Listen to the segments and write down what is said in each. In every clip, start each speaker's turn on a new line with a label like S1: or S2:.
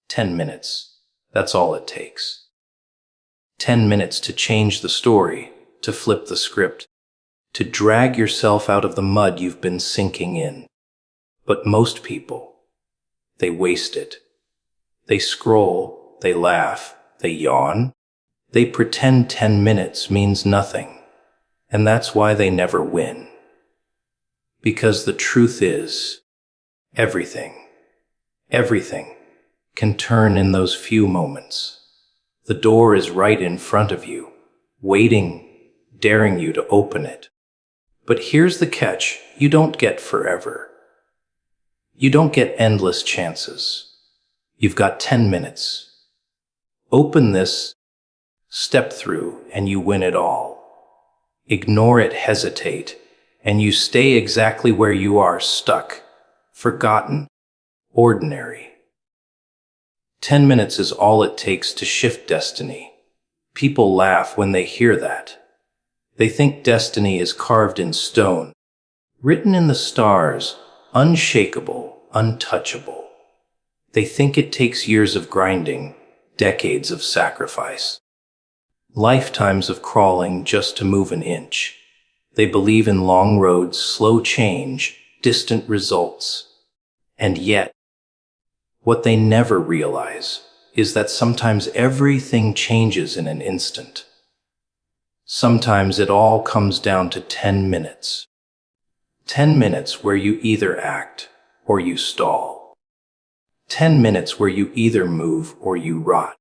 S1: 10 minutes. That's all it takes. 10 minutes to change the story, to flip the script, to drag yourself out of the mud you've been sinking in. But most people, they waste it. They scroll, they laugh, they yawn. They pretend 10 minutes means nothing. And that's why they never win. Because the truth is, everything can turn in those few moments. The door is right in front of you, waiting, daring you to open it. But here's the catch: you don't get forever. You don't get endless chances. You've got 10 minutes. Open this, step through, and you win it all. Ignore it, hesitate, and you stay exactly where you are, stuck, forgotten, ordinary. 10 minutes is all it takes to shift destiny. People laugh when they hear that. They think destiny is carved in stone, written in the stars, unshakable, untouchable. They think it takes years of grinding, decades of sacrifice, lifetimes of crawling just to move an inch. They believe in long roads, slow change, distant results. And yet, what they never realize is that sometimes everything changes in an instant. Sometimes it all comes down to 10 minutes. 10 minutes where you either act or you stall. 10 minutes where you either move or you rot.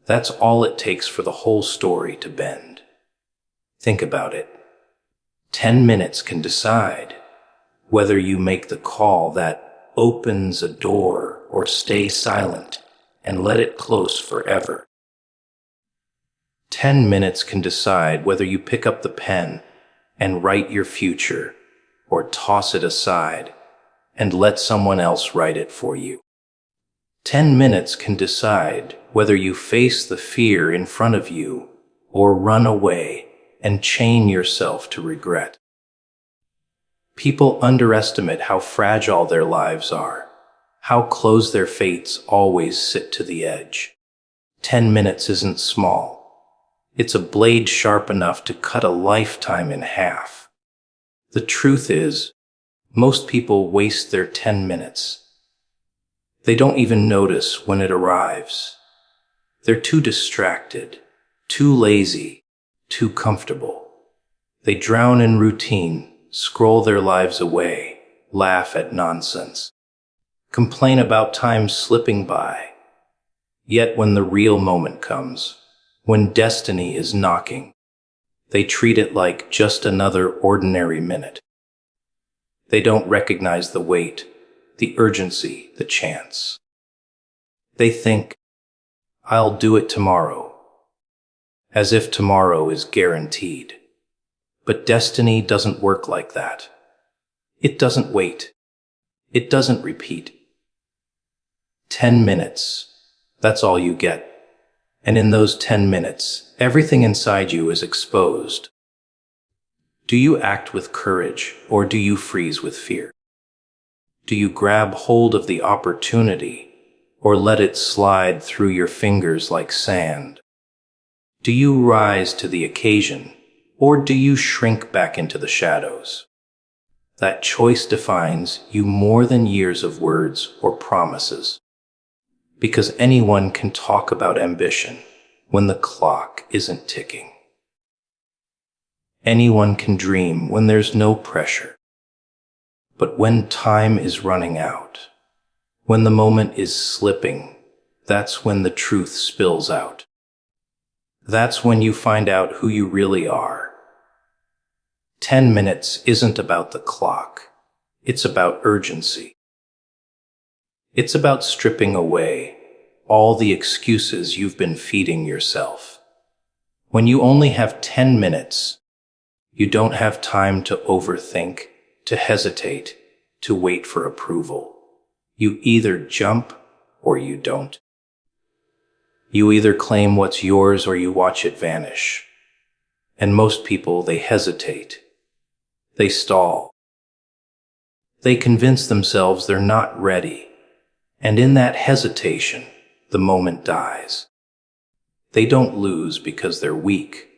S1: That's all it takes for the whole story to bend. Think about it. 10 minutes can decide whether you make the call that opens a door or stay silent and let it close forever. 10 minutes can decide whether you pick up the pen and write your future or toss it aside and let someone else write it for you. 10 minutes can decide whether you face the fear in front of you or run away and chain yourself to regret. People underestimate how fragile their lives are, how close their fates always sit to the edge. 10 minutes isn't small. It's a blade sharp enough to cut a lifetime in half. The truth is, most people waste their 10 minutes. They don't even notice when it arrives. They're too distracted, too lazy, too comfortable. They drown in routine, scroll their lives away, laugh at nonsense, complain about time slipping by. Yet when the real moment comes, when destiny is knocking, they treat it like just another ordinary minute. They don't recognize the weight, the urgency, the chance. They think, I'll do it tomorrow, as if tomorrow is guaranteed. But destiny doesn't work like that. It doesn't wait. It doesn't repeat. 10 minutes, that's all you get. And in those 10 minutes, everything inside you is exposed. Do you act with courage or do you freeze with fear? Do you grab hold of the opportunity or let it slide through your fingers like sand? Do you rise to the occasion or do you shrink back into the shadows? That choice defines you more than years of words or promises. Because anyone can talk about ambition when the clock isn't ticking. Anyone can dream when there's no pressure. But when time is running out, when the moment is slipping, that's when the truth spills out. That's when you find out who you really are. 10 minutes isn't about the clock. It's about urgency. It's about stripping away all the excuses you've been feeding yourself. When you only have 10 minutes, you don't have time to overthink, to hesitate, to wait for approval. You either jump or you don't. You either claim what's yours or you watch it vanish. And most people, they hesitate. They stall. They convince themselves they're not ready. And in that hesitation, the moment dies. They don't lose because they're weak.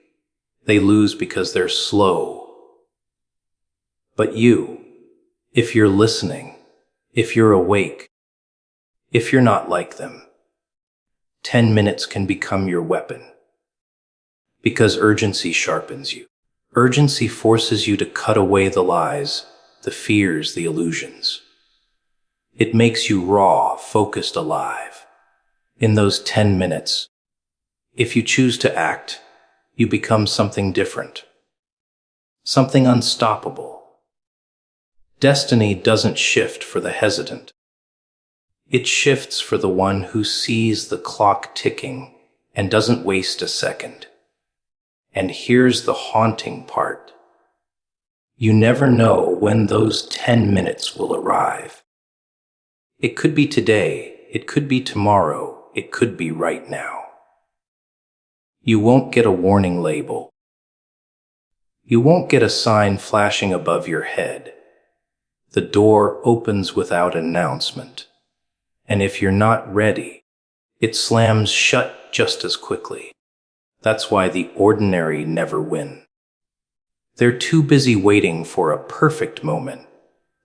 S1: They lose because they're slow. But you, if you're listening, if you're awake, if you're not like them, 10 minutes can become your weapon. Because urgency sharpens you. Urgency forces you to cut away the lies, the fears, the illusions. It makes you raw, focused, alive. In those 10 minutes, if you choose to act, you become something different. Something unstoppable. Destiny doesn't shift for the hesitant. It shifts for the one who sees the clock ticking and doesn't waste a second. And here's the haunting part. You never know when those 10 minutes will arrive. It could be today, it could be tomorrow, it could be right now. You won't get a warning label. You won't get a sign flashing above your head. The door opens without announcement. And if you're not ready, it slams shut just as quickly. That's why the ordinary never win. They're too busy waiting for a perfect moment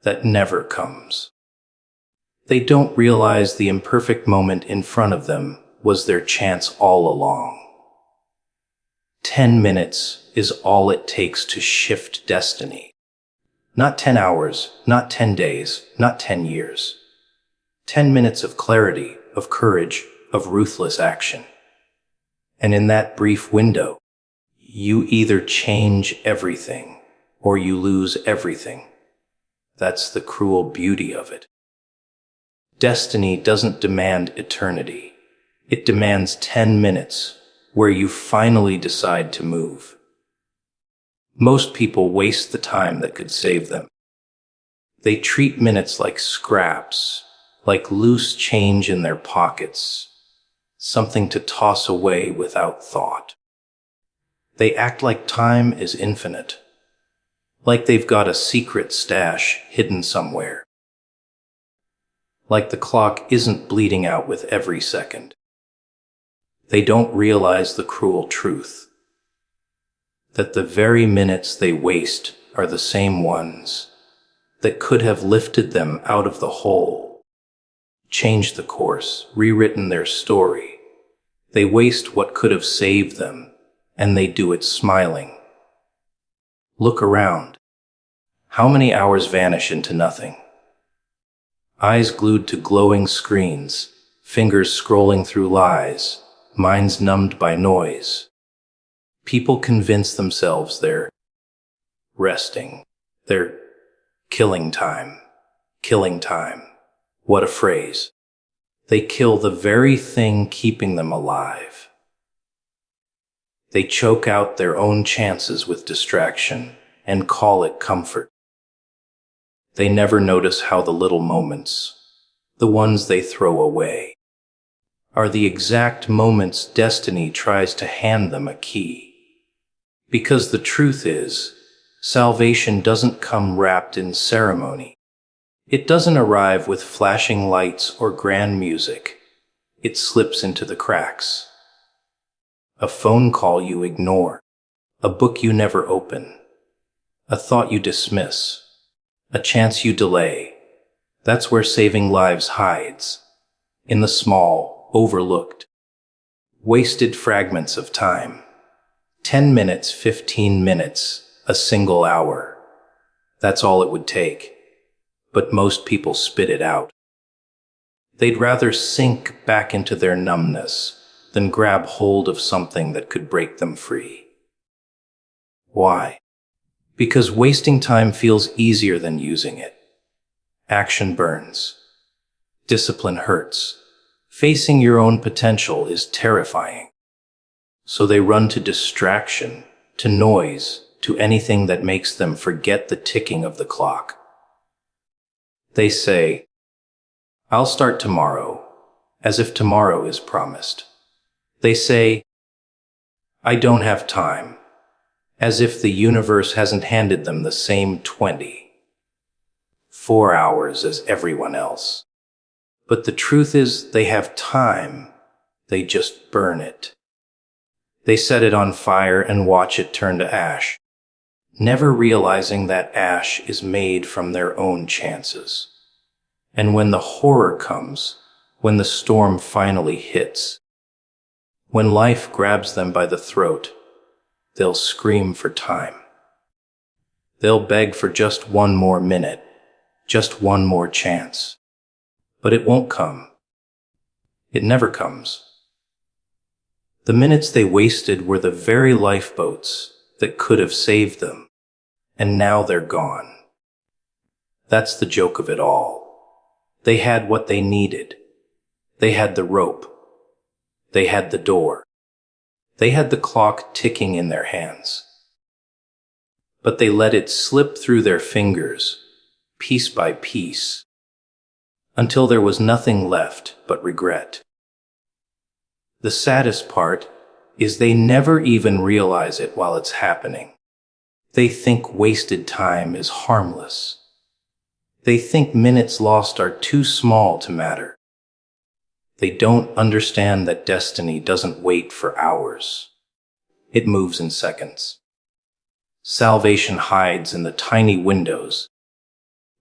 S1: that never comes. They don't realize the imperfect moment in front of them was their chance all along. 10 minutes is all it takes to shift destiny. Not 10 hours, not 10 days, not 10 years. 10 minutes of clarity, of courage, of ruthless action. And in that brief window, you either change everything or you lose everything. That's the cruel beauty of it. Destiny doesn't demand eternity. It demands 10 minutes where you finally decide to move. Most people waste the time that could save them. They treat minutes like scraps, like loose change in their pockets, something to toss away without thought. They act like time is infinite, like they've got a secret stash hidden somewhere, like the clock isn't bleeding out with every second. They don't realize the cruel truth, that the very minutes they waste are the same ones that could have lifted them out of the hole, changed the course, rewritten their story. They waste what could have saved them, and they do it smiling. Look around. How many hours vanish into nothing? Eyes glued to glowing screens, fingers scrolling through lies, minds numbed by noise. People convince themselves they're resting. They're killing time. Killing time. What a phrase. They kill the very thing keeping them alive. They choke out their own chances with distraction and call it comfort. They never notice how the little moments, the ones they throw away, are the exact moments destiny tries to hand them a key. Because the truth is, salvation doesn't come wrapped in ceremony. It doesn't arrive with flashing lights or grand music. It slips into the cracks. A phone call you ignore, a book you never open, a thought you dismiss, a chance you delay. That's where saving lives hides, in the small, overlooked, wasted fragments of time. 10 minutes, 15 minutes, a single hour. That's all it would take. But most people spit it out. They'd rather sink back into their numbness than grab hold of something that could break them free. Why? Because wasting time feels easier than using it. Action burns. Discipline hurts. Facing your own potential is terrifying. So they run to distraction, to noise, to anything that makes them forget the ticking of the clock. They say, "I'll start tomorrow," as if tomorrow is promised. They say, "I don't have time," as if the universe hasn't handed them the same 24 hours as everyone else. But the truth is, they have time, They just burn it. They set it on fire and watch it turn to ash, never realizing that ash is made from their own chances. And when the horror comes, when the storm finally hits, when life grabs them by the throat, they'll scream for time. They'll beg for just one more minute, just one more chance. But it won't come. It never comes. The minutes they wasted were the very lifeboats that could have saved them, and now they're gone. That's the joke of it all. They had what they needed. They had the rope. They had the door. They had the clock ticking in their hands. But they let it slip through their fingers, piece by piece, until there was nothing left but regret. The saddest part is they never even realize it while it's happening. They think wasted time is harmless. They think minutes lost are too small to matter. They don't understand that destiny doesn't wait for hours. It moves in seconds. Salvation hides in the tiny windows,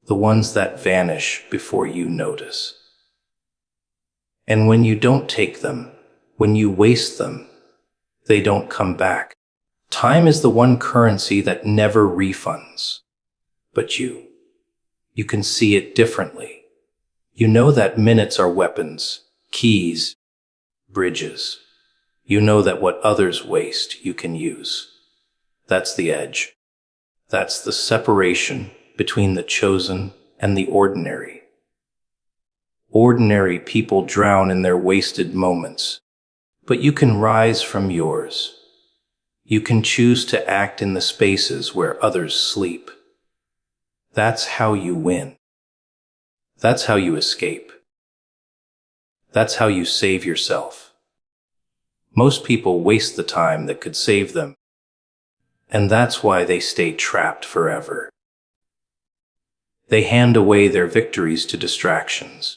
S1: the ones that vanish before you notice. And when you don't take them, when you waste them, they don't come back. Time is the one currency that never refunds. But you can see it differently. You know that minutes are weapons, keys, bridges. You know that what others waste, you can use. That's the edge. That's the separation between the chosen and the ordinary. Ordinary people drown in their wasted moments, but you can rise from yours. You can choose to act in the spaces where others sleep. That's how you win. That's how you escape. That's how you save yourself. Most people waste the time that could save them, and that's why they stay trapped forever. They hand away their victories to distractions.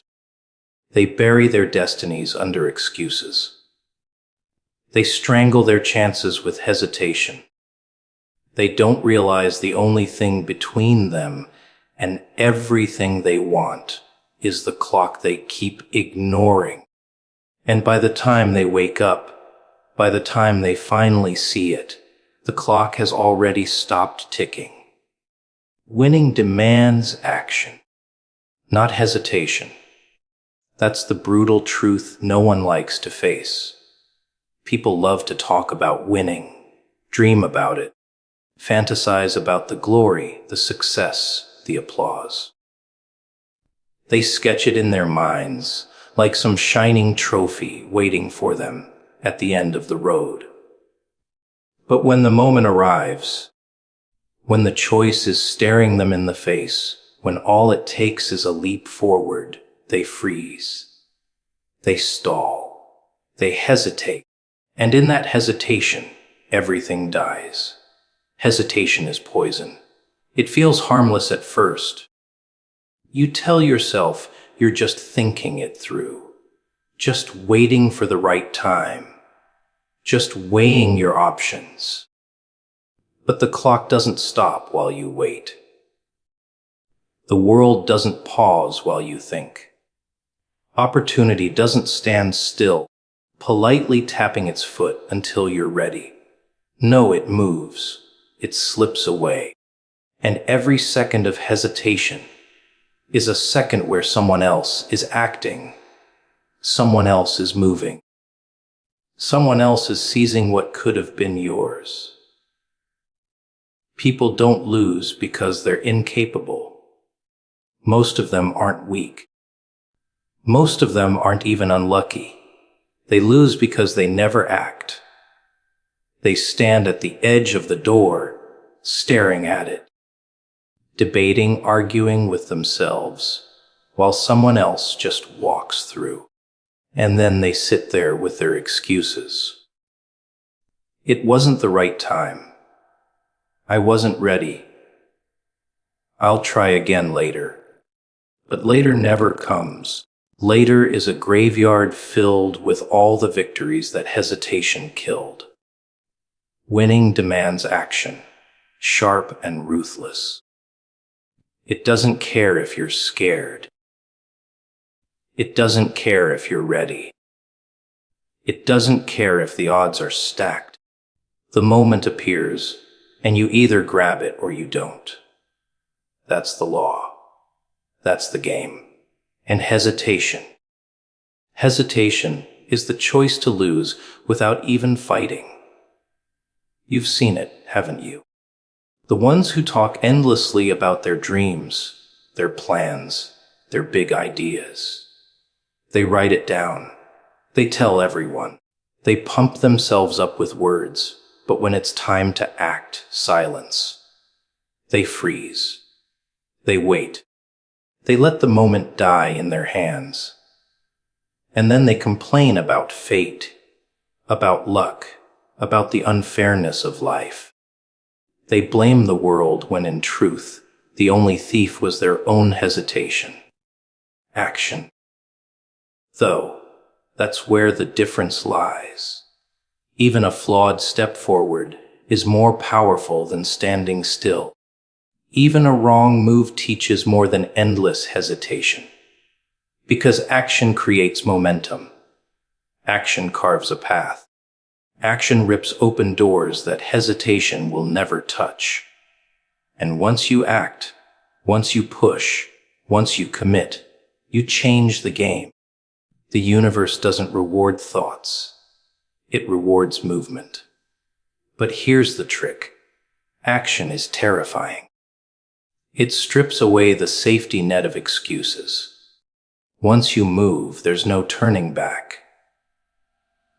S1: They bury their destinies under excuses. They strangle their chances with hesitation. They don't realize the only thing between them and everything they want is the clock they keep ignoring. And by the time they wake up, by the time they finally see it, the clock has already stopped ticking. Winning demands action, not hesitation. That's the brutal truth no one likes to face. People love to talk about winning, dream about it, fantasize about the glory, the success, the applause. They sketch it in their minds like some shining trophy waiting for them at the end of the road. But when the moment arrives, when the choice is staring them in the face, when all it takes is a leap forward, they freeze. They stall. They hesitate. And in that hesitation, everything dies. Hesitation is poison. It feels harmless at first. You tell yourself you're just thinking it through, just waiting for the right time, just weighing your options. But the clock doesn't stop while you wait. The world doesn't pause while you think. Opportunity doesn't stand still, politely tapping its foot until you're ready. No, it moves. It slips away. And every second of hesitation is a second where someone else is acting. Someone else is moving. Someone else is seizing what could have been yours. People don't lose because they're incapable. Most of them aren't weak. Most of them aren't even unlucky. They lose because they never act. They stand at the edge of the door, staring at it, debating, arguing with themselves, while someone else just walks through. And then they sit there with their excuses. It wasn't the right time. I wasn't ready. I'll try again later. But later never comes. Later is a graveyard filled with all the victories that hesitation killed. Winning demands action, sharp and ruthless. It doesn't care if you're scared. It doesn't care if you're ready. It doesn't care if the odds are stacked. The moment appears, and you either grab it or you don't. That's the law. That's the game. And hesitation. Hesitation is the choice to lose without even fighting. You've seen it, haven't you? The ones who talk endlessly about their dreams, their plans, their big ideas. They write it down. They tell everyone. They pump themselves up with words, but when it's time to act, silence. They freeze. They wait. They let the moment die in their hands. And then they complain about fate, about luck, about the unfairness of life. They blame the world when in truth, the only thief was their own hesitation. Action. Though, that's where the difference lies. Even a flawed step forward is more powerful than standing still. Even a wrong move teaches more than endless hesitation. Because action creates momentum. Action carves a path. Action rips open doors that hesitation will never touch. And once you act, once you push, once you commit, you change the game. The universe doesn't reward thoughts. It rewards movement. But here's the trick. Action is terrifying. It strips away the safety net of excuses. Once you move, there's no turning back.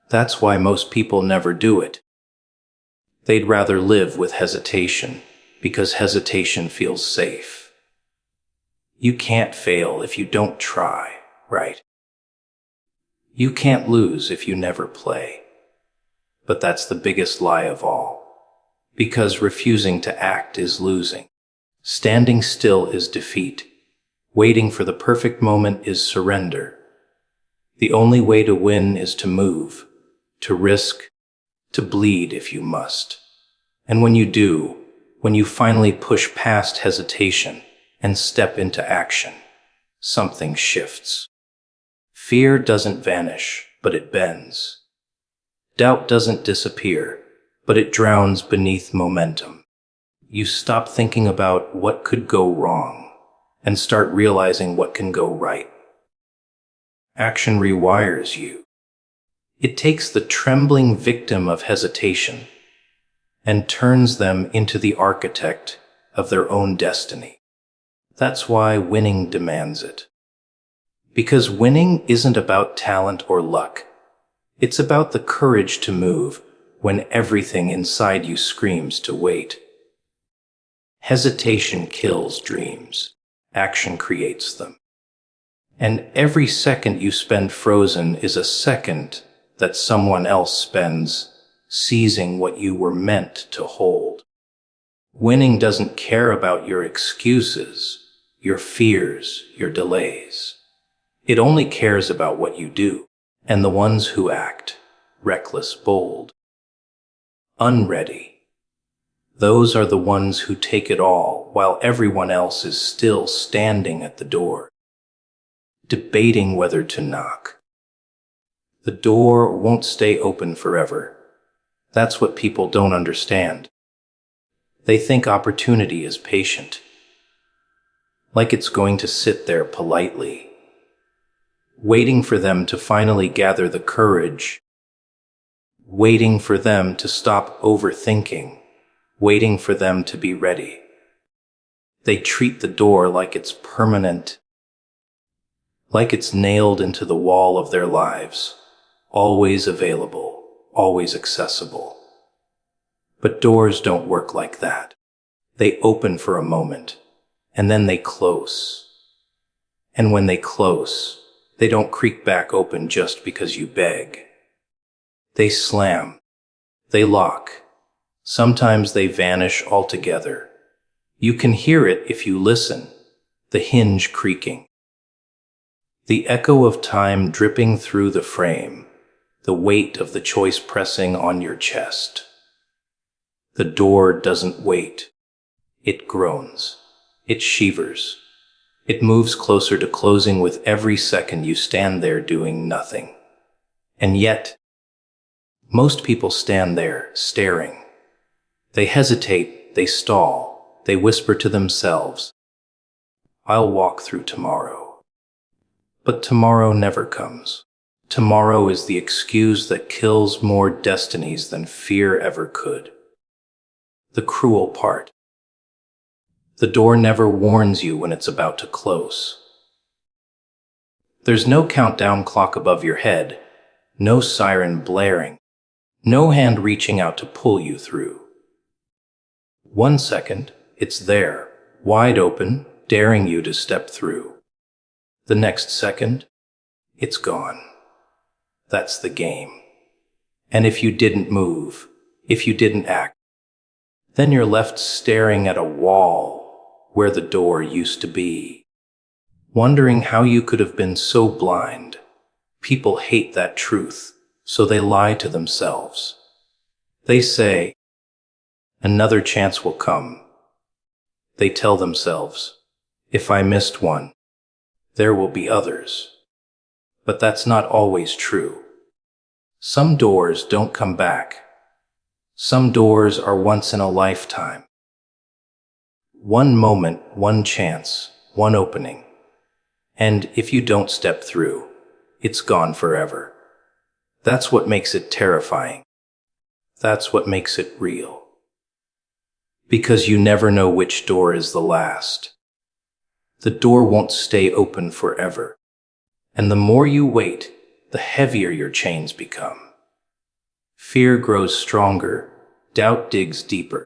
S1: That's why most people never do it. They'd rather live with hesitation, because hesitation feels safe. You can't fail if you don't try, right? You can't lose if you never play. But that's the biggest lie of all. Because refusing to act is losing. Standing still is defeat. Waiting for the perfect moment is surrender. The only way to win is to move, to risk, to bleed if you must. And when you do, when you finally push past hesitation and step into action, something shifts. Fear doesn't vanish, but it bends. Doubt doesn't disappear, but it drowns beneath momentum. You stop thinking about what could go wrong and start realizing what can go right. Action rewires you. It takes the trembling victim of hesitation and turns them into the architect of their own destiny. That's why winning demands it. Because winning isn't about talent or luck. It's about the courage to move when everything inside you screams to wait. Hesitation kills dreams. Action creates them. And every second you spend frozen is a second that someone else spends seizing what you were meant to hold. Winning doesn't care about your excuses, your fears, your delays. It only cares about what you do, and the ones who act, reckless, bold, unready. Those are the ones who take it all while everyone else is still standing at the door, debating whether to knock. The door won't stay open forever. That's what people don't understand. They think opportunity is patient, like it's going to sit there politely, waiting for them to finally gather the courage, waiting for them to stop overthinking, waiting for them to be ready. They treat the door like it's permanent, like it's nailed into the wall of their lives, always available, always accessible. But doors don't work like that. They open for a moment, and then they close. And when they close, they don't creak back open just because you beg. They slam. They lock. Sometimes they vanish altogether. You can hear it if you listen, the hinge creaking. The echo of time dripping through the frame, the weight of the choice pressing on your chest. The door doesn't wait. It groans. It shivers. It moves closer to closing with every second you stand there doing nothing. And yet, most people stand there, staring. They hesitate, they stall, they whisper to themselves, "I'll walk through tomorrow." But tomorrow never comes. Tomorrow is the excuse that kills more destinies than fear ever could. The cruel part. The door never warns you when it's about to close. There's no countdown clock above your head, no siren blaring, no hand reaching out to pull you through. 1 second, it's there, wide open, daring you to step through. The next second, it's gone. That's the game. And if you didn't move, if you didn't act, then you're left staring at a wall where the door used to be, wondering how you could have been so blind. People hate that truth, so they lie to themselves. They say, "Another chance will come." They tell themselves, "If I missed one, there will be others." But that's not always true. Some doors don't come back. Some doors are once in a lifetime. One moment, one chance, one opening. And if you don't step through, it's gone forever. That's what makes it terrifying. That's what makes it real. Because you never know which door is the last. The door won't stay open forever. And the more you wait, the heavier your chains become. Fear grows stronger, doubt digs deeper.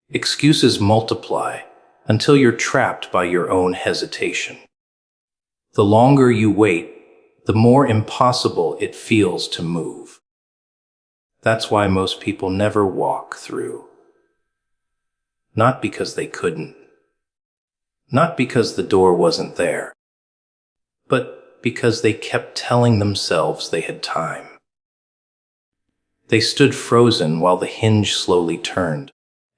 S1: Excuses multiply until you're trapped by your own hesitation. The longer you wait, the more impossible it feels to move. That's why most people never walk through. Not because they couldn't. Not because the door wasn't there. But because they kept telling themselves they had time. They stood frozen while the hinge slowly turned,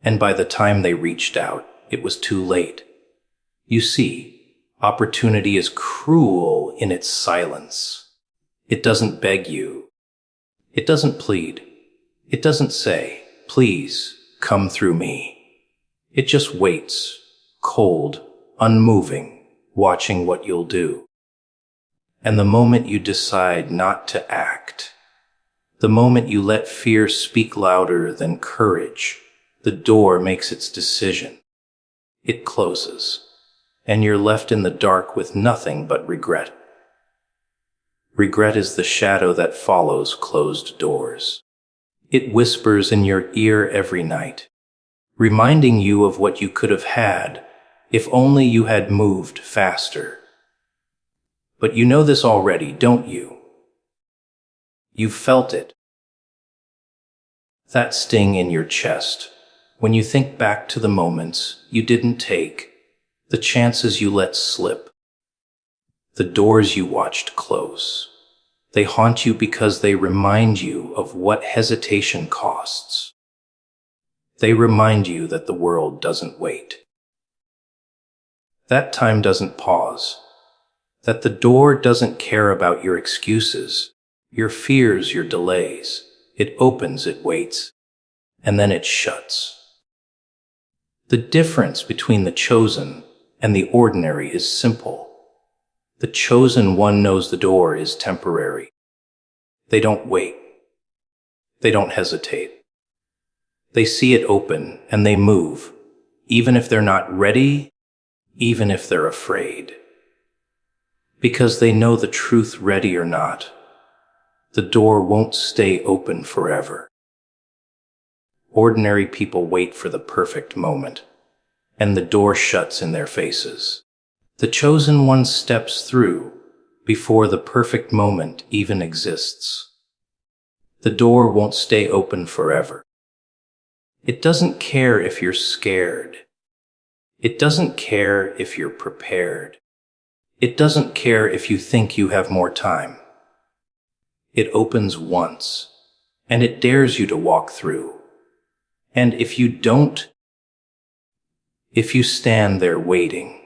S1: and by the time they reached out, it was too late. You see, opportunity is cruel in its silence. It doesn't beg you. It doesn't plead. It doesn't say, "Please, come through me." It just waits, cold, unmoving, watching what you'll do. And the moment you decide not to act, the moment you let fear speak louder than courage, the door makes its decision. It closes, and you're left in the dark with nothing but regret. Regret is the shadow that follows closed doors. It whispers in your ear every night, reminding you of what you could have had if only you had moved faster. But you know this already, don't you? You've felt it. That sting in your chest, when you think back to the moments you didn't take, the chances you let slip, the doors you watched close. They haunt you because they remind you of what hesitation costs. They remind you that the world doesn't wait. That time doesn't pause. That the door doesn't care about your excuses, your fears, your delays. It opens, it waits, and then it shuts. The difference between the chosen and the ordinary is simple. The chosen one knows the door is temporary. They don't wait. They don't hesitate. They see it open and they move, even if they're not ready, even if they're afraid. Because they know the truth, ready or not, the door won't stay open forever. Ordinary people wait for the perfect moment, and the door shuts in their faces. The chosen one steps through before the perfect moment even exists. The door won't stay open forever. It doesn't care if you're scared. It doesn't care if you're prepared. It doesn't care if you think you have more time. It opens once, and it dares you to walk through. And if you don't, if you stand there waiting,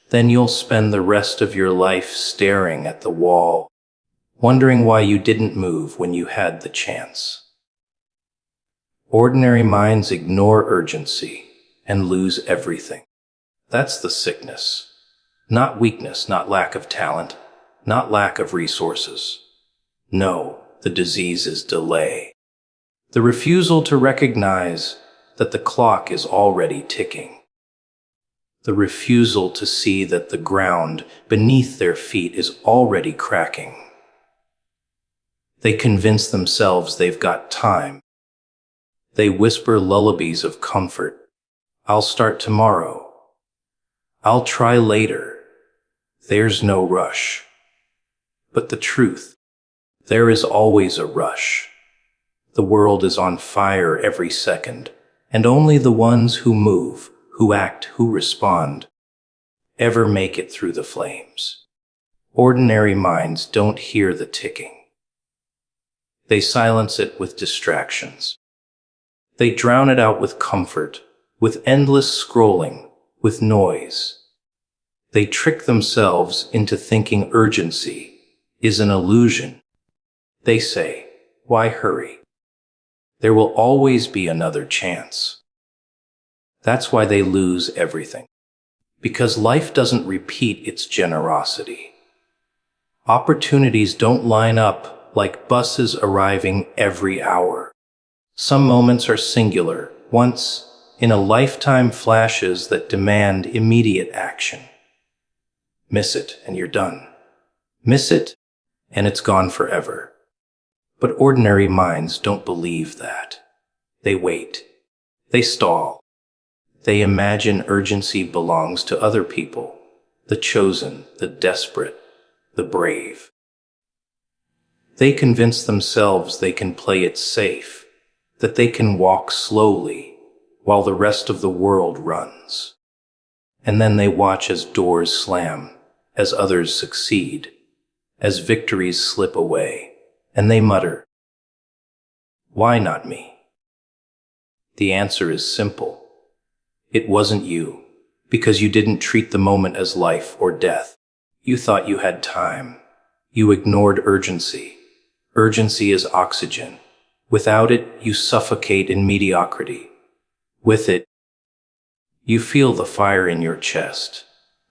S1: then you'll spend the rest of your life staring at the wall, wondering why you didn't move when you had the chance. Ordinary minds ignore urgency and lose everything. That's the sickness. Not weakness, not lack of talent, not lack of resources. No, the disease is delay. The refusal to recognize that the clock is already ticking. The refusal to see that the ground beneath their feet is already cracking. They convince themselves they've got time. They whisper lullabies of comfort. I'll start tomorrow. I'll try later. There's no rush. But the truth, there is always a rush. The world is on fire every second, and only the ones who move, who act, who respond, ever make it through the flames. Ordinary minds don't hear the ticking. They silence it with distractions. They drown it out with comfort, with endless scrolling, with noise. They trick themselves into thinking urgency is an illusion. They say, why hurry? There will always be another chance. That's why they lose everything. Because life doesn't repeat its generosity. Opportunities don't line up like buses arriving every hour. Some moments are singular, once in a lifetime, flashes that demand immediate action. Miss it and you're done. Miss it and it's gone forever. But ordinary minds don't believe that. They wait. They stall. They imagine urgency belongs to other people, the chosen, the desperate, the brave. They convince themselves they can play it safe, that they can walk slowly while the rest of the world runs. And then they watch as doors slam, as others succeed, as victories slip away, and they mutter, why not me? The answer is simple. It wasn't you, because you didn't treat the moment as life or death. You thought you had time. You ignored urgency. Urgency is oxygen. Without it, you suffocate in mediocrity. With it, you feel the fire in your chest,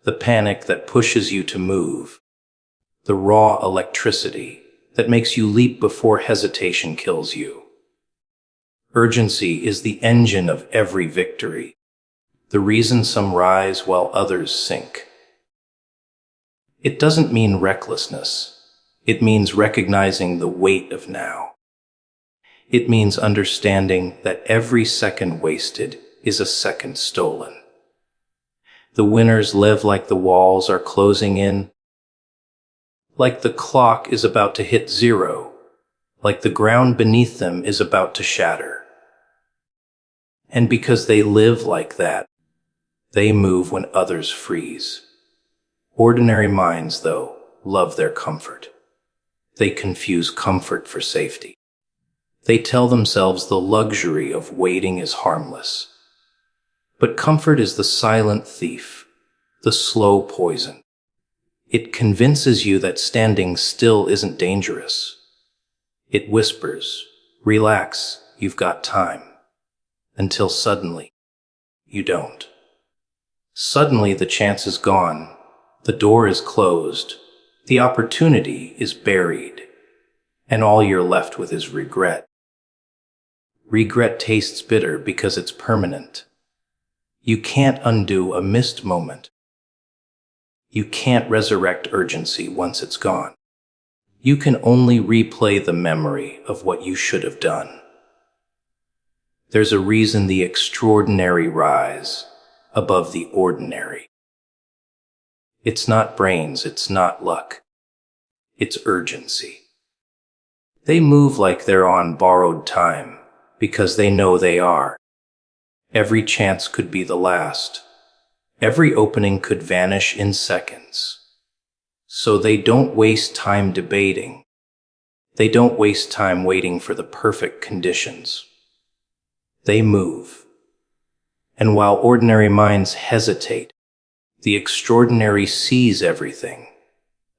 S1: the panic that pushes you to move, the raw electricity that makes you leap before hesitation kills you. Urgency is the engine of every victory, the reason some rise while others sink. It doesn't mean recklessness. It means recognizing the weight of now. It means understanding that every second wasted is a second stolen. The winners live like the walls are closing in, like the clock is about to hit zero, like the ground beneath them is about to shatter. And because they live like that, they move when others freeze. Ordinary minds, though, love their comfort. They confuse comfort for safety. They tell themselves the luxury of waiting is harmless. But comfort is the silent thief, the slow poison. It convinces you that standing still isn't dangerous. It whispers, relax, you've got time. Until suddenly, you don't. Suddenly the chance is gone, the door is closed, the opportunity is buried, and all you're left with is regret. Regret tastes bitter because it's permanent. You can't undo a missed moment. You can't resurrect urgency once it's gone. You can only replay the memory of what you should have done. There's a reason the extraordinary rise above the ordinary. It's not brains, it's not luck. It's urgency. They move like they're on borrowed time because they know they are. Every chance could be the last. Every opening could vanish in seconds. So they don't waste time debating. They don't waste time waiting for the perfect conditions. They move. And while ordinary minds hesitate, the extraordinary sees everything.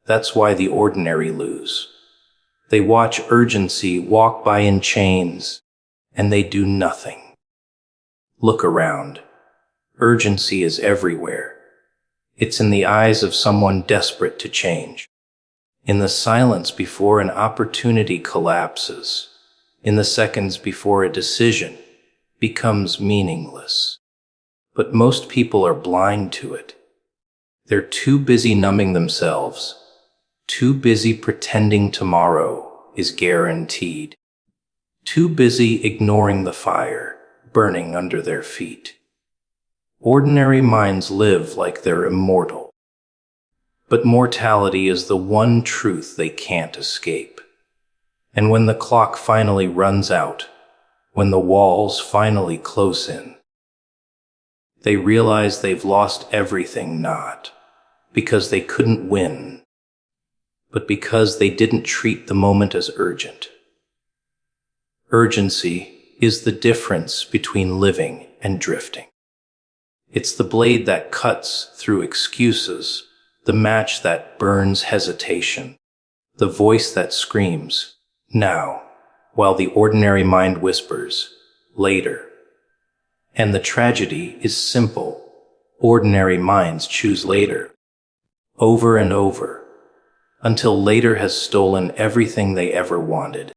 S1: That's why the ordinary lose. They watch urgency walk by in chains, and they do nothing. Look around. Urgency is everywhere. It's in the eyes of someone desperate to change, in the silence before an opportunity collapses, in the seconds before a decision becomes meaningless. But most people are blind to it. They're too busy numbing themselves, too busy pretending tomorrow is guaranteed, too busy ignoring the fire burning under their feet. Ordinary minds live like they're immortal. But mortality is the one truth they can't escape. And when the clock finally runs out, when the walls finally close in, they realize they've lost everything, not because they couldn't win, but because they didn't treat the moment as urgent. Urgency is the difference between living and drifting. It's the blade that cuts through excuses, the match that burns hesitation, the voice that screams, now, while the ordinary mind whispers, later. And the tragedy is simple. Ordinary minds choose later, over and over, until later has stolen everything they ever wanted.